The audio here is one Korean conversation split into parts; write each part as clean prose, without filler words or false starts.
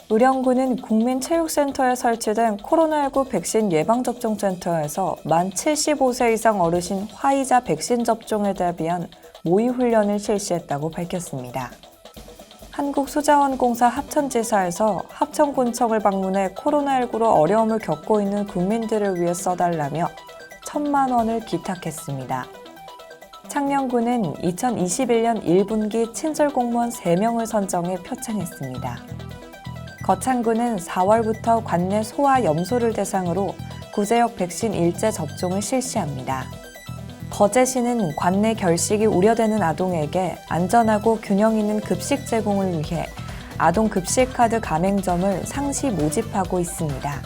의령군은 국민체육센터에 설치된 코로나19 백신 예방접종센터에서 만 75세 이상 어르신 화이자 백신 접종에 대비한 모의훈련을 실시했다고 밝혔습니다. 한국소자원공사 합천지사에서 합천군청을 방문해 코로나19로 어려움을 겪고 있는 국민들을 위해 써달라며 1,000만 원을 기탁했습니다. 창녕군은 2021년 1분기 친절공무원 3명을 선정해 표창했습니다. 거창군은 4월부터 관내 소와 염소를 대상으로 구제역 백신 일제 접종을 실시합니다. 거제시는 관내 결식이 우려되는 아동에게 안전하고 균형 있는 급식 제공을 위해 아동 급식카드 가맹점을 상시 모집하고 있습니다.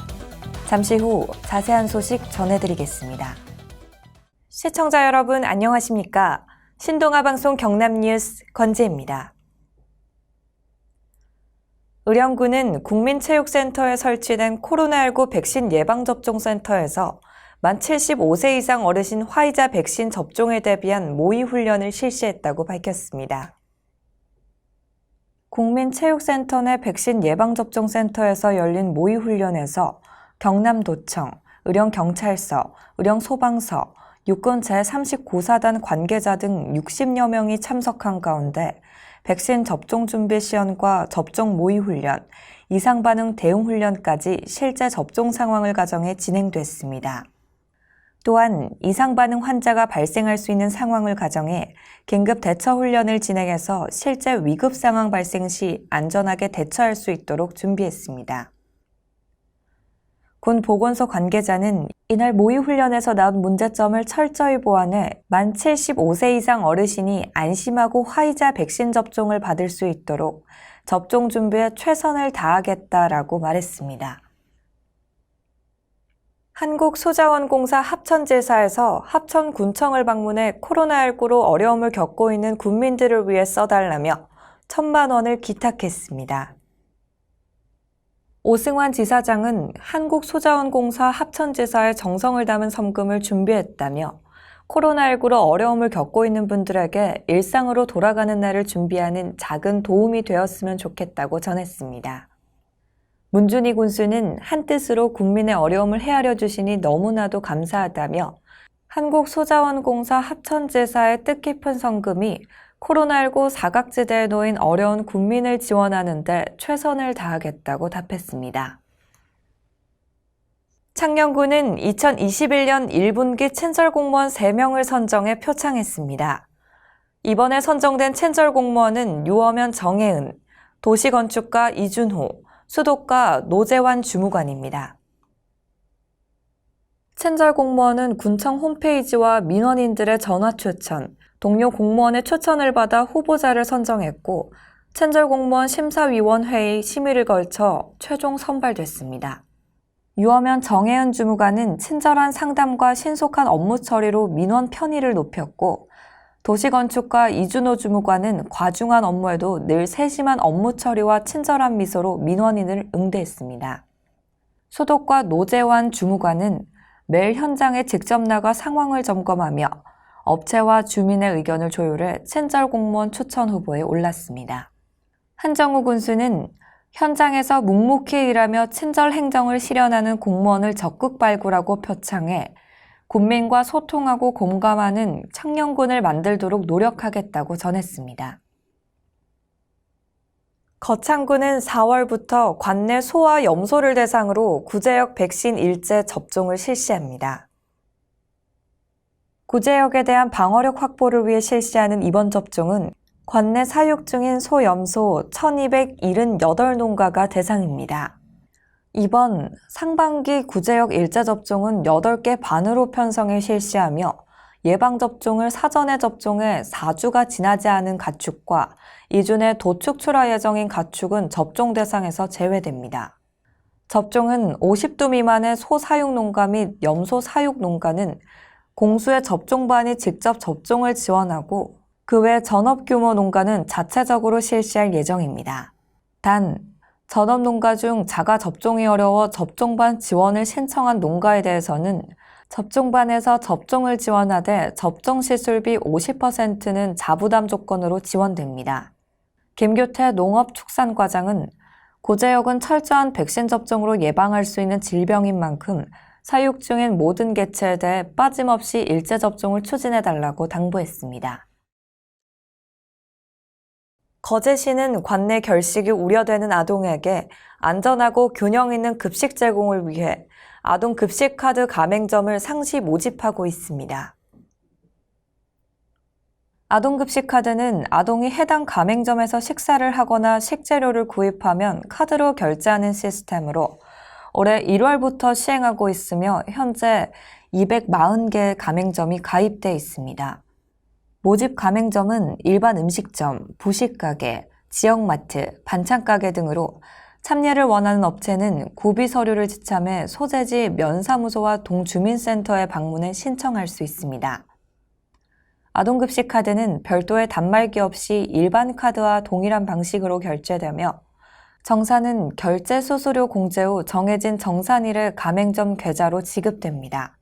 잠시 후 자세한 소식 전해드리겠습니다. 시청자 여러분 안녕하십니까? 신동아방송 경남뉴스 권지혜입니다. 의령군은 국민체육센터에 설치된 코로나19 백신 예방접종센터에서 만 75세 이상 어르신 화이자 백신 접종에 대비한 모의훈련을 실시했다고 밝혔습니다. 국민체육센터 내 백신 예방접종센터에서 열린 모의훈련에서 경남도청, 의령경찰서, 의령소방서, 육군 제39사단 관계자 등 60여 명이 참석한 가운데 백신 접종 준비 시연과 접종 모의 훈련, 이상 반응 대응 훈련까지 실제 접종 상황을 가정해 진행됐습니다. 또한 이상 반응 환자가 발생할 수 있는 상황을 가정해 긴급 대처 훈련을 진행해서 실제 위급 상황 발생 시 안전하게 대처할 수 있도록 준비했습니다. 군 보건소 관계자는 이날 모의훈련에서 나온 문제점을 철저히 보완해 만 75세 이상 어르신이 안심하고 화이자 백신 접종을 받을 수 있도록 접종 준비에 최선을 다하겠다라고 말했습니다. 한국소자원공사 합천지사에서 합천군청을 방문해 코로나19로 어려움을 겪고 있는 국민들을 위해 써달라며 1,000만 원을 기탁했습니다. 오승환 지사장은 한국소자원공사 합천지사에 정성을 담은 성금을 준비했다며 코로나19로 어려움을 겪고 있는 분들에게 일상으로 돌아가는 날을 준비하는 작은 도움이 되었으면 좋겠다고 전했습니다. 문준희 군수는 한뜻으로 국민의 어려움을 헤아려 주시니 너무나도 감사하다며 한국소자원공사 합천지사의 뜻깊은 성금이 코로나19 사각지대에 놓인 어려운 국민을 지원하는 데 최선을 다하겠다고 답했습니다. 창녕군은 2021년 1분기 친절공무원 3명을 선정해 표창했습니다. 이번에 선정된 친절공무원은 유어면 정혜은, 도시건축가 이준호, 수도가 노재환 주무관입니다. 친절공무원은 군청 홈페이지와 민원인들의 전화 추천, 동료 공무원의 추천을 받아 후보자를 선정했고 친절공무원 심사위원회의 심의를 거쳐 최종 선발됐습니다. 유어면 정혜은 주무관은 친절한 상담과 신속한 업무 처리로 민원 편의를 높였고 도시건축가 이준호 주무관은 과중한 업무에도 늘 세심한 업무 처리와 친절한 미소로 민원인을 응대했습니다. 수도과 노재환 주무관은 매일 현장에 직접 나가 상황을 점검하며 업체와 주민의 의견을 조율해 친절공무원 추천 후보에 올랐습니다. 한정우 군수는 현장에서 묵묵히 일하며 친절 행정을 실현하는 공무원을 적극 발굴하고 표창해 국민과 소통하고 공감하는 창녕군을 만들도록 노력하겠다고 전했습니다. 거창군은 4월부터 관내 소와 염소를 대상으로 구제역 백신 일제 접종을 실시합니다. 구제역에 대한 방어력 확보를 위해 실시하는 이번 접종은 관내 사육 중인 소, 염소 1,278농가가 대상입니다. 이번 상반기 구제역 일제 접종은 8개 반으로 편성해 실시하며 예방접종을 사전에 접종해 4주가 지나지 않은 가축과 이준에 도축 출하 예정인 가축은 접종 대상에서 제외됩니다. 접종은 50두 미만의 소 사육 농가 및 염소 사육 농가는 공수의 접종반이 직접 접종을 지원하고 그 외 전업규모 농가는 자체적으로 실시할 예정입니다. 단, 전업농가 중 자가 접종이 어려워 접종반 지원을 신청한 농가에 대해서는 접종반에서 접종을 지원하되 접종 시술비 50%는 자부담 조건으로 지원됩니다. 김규태 농업축산과장은 고제역은 철저한 백신 접종으로 예방할 수 있는 질병인 만큼 사육 중인 모든 개체에 대해 빠짐없이 일제 접종을 추진해달라고 당부했습니다. 거제시는 관내 결식이 우려되는 아동에게 안전하고 균형 있는 급식 제공을 위해 아동 급식 카드 가맹점을 상시 모집하고 있습니다. 아동 급식 카드는 아동이 해당 가맹점에서 식사를 하거나 식재료를 구입하면 카드로 결제하는 시스템으로 올해 1월부터 시행하고 있으며 현재 240개 가맹점이 가입돼 있습니다. 모집 가맹점은 일반 음식점, 부식가게, 지역마트, 반찬가게 등으로 참여를 원하는 업체는 구비 서류를 지참해 소재지 면사무소와 동주민센터에 방문해 신청할 수 있습니다. 아동급식 카드는 별도의 단말기 없이 일반 카드와 동일한 방식으로 결제되며 정산은 결제 수수료 공제 후 정해진 정산일에 가맹점 계좌로 지급됩니다.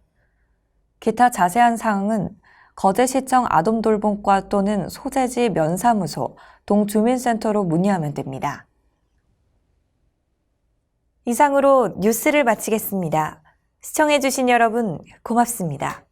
기타 자세한 사항은 거제시청 아동돌봄과 또는 소재지 면사무소, 동주민센터로 문의하면 됩니다. 이상으로 뉴스를 마치겠습니다. 시청해주신 여러분 고맙습니다.